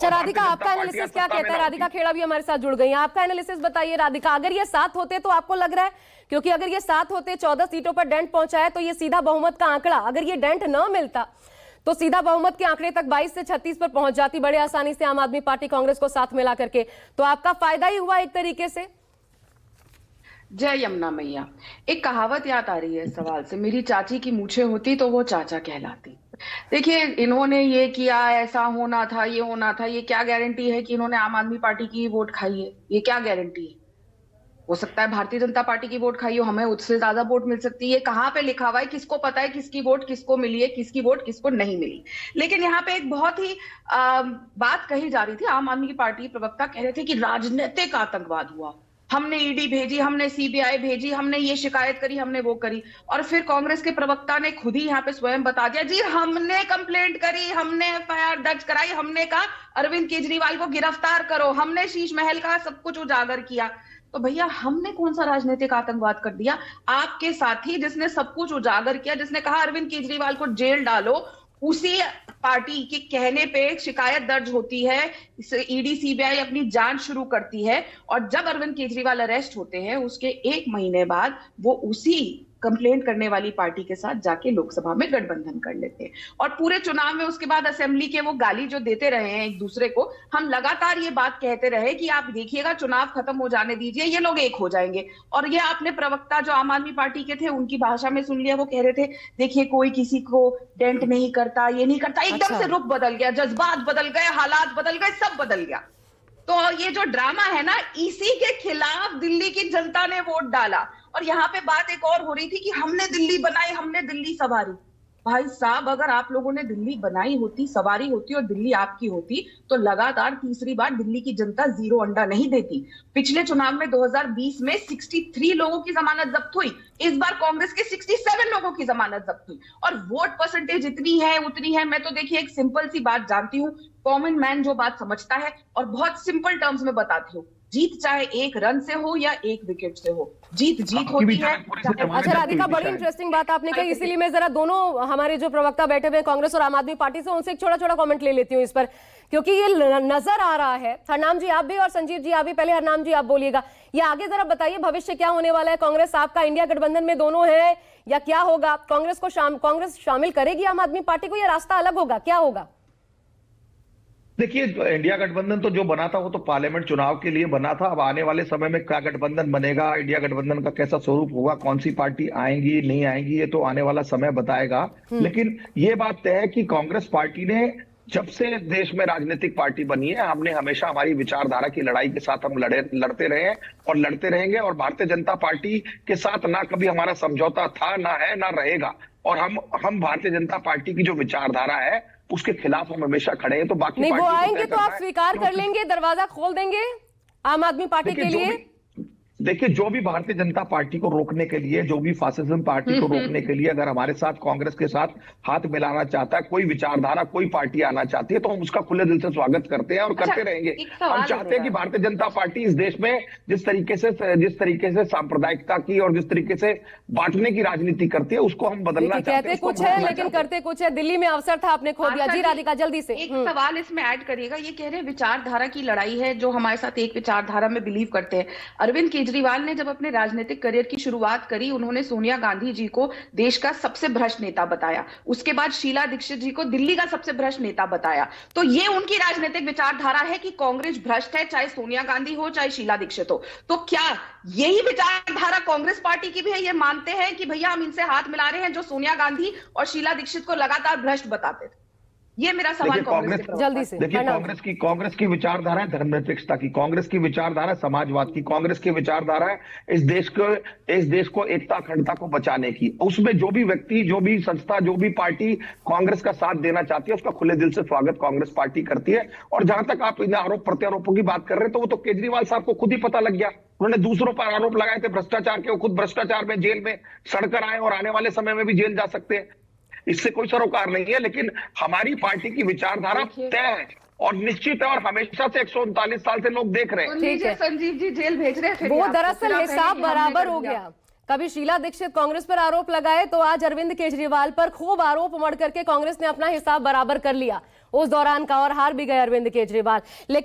अच्छा राधिका, आपका एनालिसिस क्या कहता है? राधिका खेड़ा भी हमारे साथ जुड़ गई हैं। आपका एनालिसिस बताइए राधिका, अगर ये 7 होते तो आपको लग रहा है, क्योंकि अगर ये 7 होते, 14 सीटों पर डेंट पहुंचा है, तो ये सीधा बहुमत का आंकड़ा, अगर ये डेंट न मिलता तो सीधा बहुमत के आंकड़े तक 22 से 36 पर पहुंच जाती बड़े आसानी से आम आदमी पार्टी कांग्रेस को साथ मिला करके। तो आपका फायदा ही हुआ एक तरीके से। जय यमुना मैया। एक कहावत याद आ रही है इस सवाल से, मेरी चाची की मूछें होती तो वो चाचा कहलाती। देखिए, इन्होंने ये किया, ऐसा होना था, ये होना था, ये क्या गारंटी है कि इन्होंने आम आदमी पार्टी की वोट खाई है? ये क्या गारंटी है? हो सकता है भारतीय जनता पार्टी की वोट खाई हो, हमें उससे ज्यादा वोट मिल सकती है। कहाँ पे लिखा हुआ है? किसको पता है किसकी वोट किसको मिली है, किसकी वोट किसको नहीं मिली? लेकिन यहाँ पे एक बहुत ही बात कही जा रही थी। आम आदमी पार्टी प्रवक्ता कह रहे थे कि राजनीतिक आतंकवाद हुआ, हमने ईडी भेजी, हमने सीबीआई भेजी, हमने ये शिकायत करी, हमने वो करी। और फिर कांग्रेस के प्रवक्ता ने खुद ही यहाँ पे स्वयं बता दिया, जी हमने कंप्लेंट करी, हमने एफआईआर दर्ज कराई, हमने कहा अरविंद केजरीवाल को गिरफ्तार करो, हमने शीश महल का सब कुछ उजागर किया। तो भैया, हमने कौन सा राजनीतिक आतंकवाद कर दिया? आपके साथी जिसने सब कुछ उजागर किया, जिसने कहा अरविंद केजरीवाल को जेल डालो, उसी पार्टी के कहने पे शिकायत दर्ज होती है, ईडी सीबीआई अपनी जांच शुरू करती है, और जब अरविंद केजरीवाल अरेस्ट होते हैं उसके 1 महीने बाद वो उसी कंप्लेंट करने वाली पार्टी के साथ जाके लोकसभा में गठबंधन कर लेते हैं। और पूरे चुनाव में उसके बाद असेंबली के वो गाली जो देते रहे हैं एक दूसरे को, हम लगातार ये बात कहते रहे कि आप देखिएगा चुनाव खत्म हो जाने दीजिए, ये लोग एक हो जाएंगे। और ये आपने प्रवक्ता जो आम आदमी पार्टी के थे उनकी भाषा में सुन लिया, वो कह रहे थे देखिए कोई किसी को डेंट नहीं करता, ये नहीं करता। एकदम से रुख बदल गया, जज्बात बदल गए, हालात बदल गए, सब बदल गया। तो ये जो ड्रामा है ना, इसी के खिलाफ दिल्ली की जनता ने वोट डाला। और यहाँ पे बात एक और हो रही थी कि हमने दिल्ली बनाई, हमने दिल्ली सवारी। भाई साहब, अगर आप लोगों ने दिल्ली बनाई होती, सवारी होती और दिल्ली आपकी होती, तो लगातार तीसरी बार दिल्ली की जनता 0 अंडा नहीं देती। पिछले चुनाव में 2020 में 63 लोगों की जमानत जब्त हुई, इस बार कांग्रेस के 67 लोगों की जमानत जब्त हुई। और वोट परसेंटेज इतनी है उतनी है। मैं तो देखिए एक सिंपल सी बात जानती हूँ, कॉमन मैन जो बात समझता है, और बहुत सिंपल टर्म्स में बताती हूँ, जीत चाहे 1 रन से हो या 1 विकेट से हो, जीत जीत होती है। अच्छा राधिका, बड़ी इंटरेस्टिंग बात आपने कही, इसीलिए मैं जरा दोनों हमारे जो प्रवक्ता बैठे हुए कांग्रेस और आम आदमी पार्टी से, उनसे एक छोटा छोटा कमेंट ले लेती हूँ इस पर, क्योंकि ये नजर आ रहा है। हरनाम जी आप भी, और संजीव जी आप भी। पहले हरनाम जी आप बोलिएगा, ये आगे जरा बताइए भविष्य क्या होने वाला है? कांग्रेस आपका इंडिया गठबंधन में दोनों है या क्या होगा? कांग्रेस शामिल करेगी आम आदमी पार्टी को या रास्ता अलग होगा, क्या होगा? देखिए, इंडिया गठबंधन तो जो बना था वो तो पार्लियामेंट चुनाव के लिए बना था। अब आने वाले समय में क्या गठबंधन बनेगा, इंडिया गठबंधन का कैसा स्वरूप होगा, कौन सी पार्टी आएंगी नहीं आएंगी, ये तो आने वाला समय बताएगा। लेकिन ये बात तय है कि कांग्रेस पार्टी ने जब से देश में राजनीतिक पार्टी बनी है, हमने हमेशा हमारी विचारधारा की लड़ाई के साथ हम लड़ते रहे हैं और लड़ते रहेंगे। और भारतीय जनता पार्टी के साथ ना कभी हमारा समझौता था, ना है, ना रहेगा। और हम भारतीय जनता पार्टी की जो विचारधारा है उसके खिलाफ हम हमेशा खड़े हैं। तो बाकी नहीं, वो आएंगे तो आप स्वीकार कर लेंगे, दरवाजा खोल देंगे आम आदमी पार्टी के लिए? देखिए, जो भी भारतीय जनता पार्टी को रोकने के लिए, जो भी फासिज्म पार्टी को रोकने के लिए अगर हमारे साथ, कांग्रेस के साथ हाथ मिलाना चाहता है, कोई विचारधारा, कोई पार्टी आना चाहती है, तो हम उसका खुले दिल से स्वागत करते हैं और करते रहेंगे। हम चाहते हैं कि भारतीय जनता पार्टी इस देश में जिस तरीके से सांप्रदायिकता की और जिस तरीके से बांटने की राजनीति करती है, उसको हम बदलना चाहते हैं। कहते कुछ है लेकिन करते कुछ है। दिल्ली में अवसर था, आपने खो दिया। जी राधिका, जल्दी से एक सवाल इसमें ऐड करिएगा। ये कह रहे हैं विचारधारा की लड़ाई है, जो हमारे साथ एक विचारधारा में बिलीव करते हैं। अरविंद केजरीवाल ने जब अपने राजनीतिक करियर की शुरुआत करी, उन्होंने सोनिया गांधी जी को देश का सबसे भ्रष्ट नेता बताया। उसके बाद शीला दीक्षित जी को दिल्ली का सबसे भ्रष्ट नेता बताया। तो ये उनकी राजनीतिक विचारधारा है कि कांग्रेस भ्रष्ट है, चाहे सोनिया गांधी हो चाहे शीला दीक्षित हो। तो क्या यही विचारधारा कांग्रेस पार्टी की भी है? ये मानते हैं कि भैया हम इनसे हाथ मिला रहे हैं जो सोनिया गांधी और शीला दीक्षित को लगातार भ्रष्ट बताते थे? ये मेरा सवाल कांग्रेस जल्दी से। देखिए, कांग्रेस की विचारधारा है धर्मनिरपेक्षता की, कांग्रेस की विचारधारा समाजवाद की, कांग्रेस की विचारधारा है इस देश को एकता अखंडता को बचाने की। उसमें जो भी व्यक्ति, जो भी संस्था, जो भी पार्टी कांग्रेस का साथ देना चाहती है, उसका खुले दिल से स्वागत कांग्रेस पार्टी करती है। और जहां तक आप इन आरोप प्रत्यारोपों की बात कर रहे हैं, तो वो तो केजरीवाल साहब को खुद ही पता लग गया। उन्होंने दूसरों पर आरोप लगाए थे भ्रष्टाचार के, वो खुद भ्रष्टाचार में जेल में सड़कर आए और आने वाले समय में भी जेल जा सकते हैं। इससे कोई सरोकार नहीं है। लेकिन हमारी पार्टी की विचारधारा तय है और निश्चित है, और हमेशा से 139 साल से लोग देख रहे हैं। ठीक है, संजीव जी जेल भेज रहे हैं। वो दरअसल हिसाब बराबर हो गया। कभी शीला दीक्षित कांग्रेस पर आरोप लगाए तो आज अरविंद केजरीवाल पर खूब आरोप मढ़ करके कांग्रेस ने अपना हिसाब बराबर कर लिया। उस दौरान का, और हार भी गए अरविंद केजरीवाल। लेकिन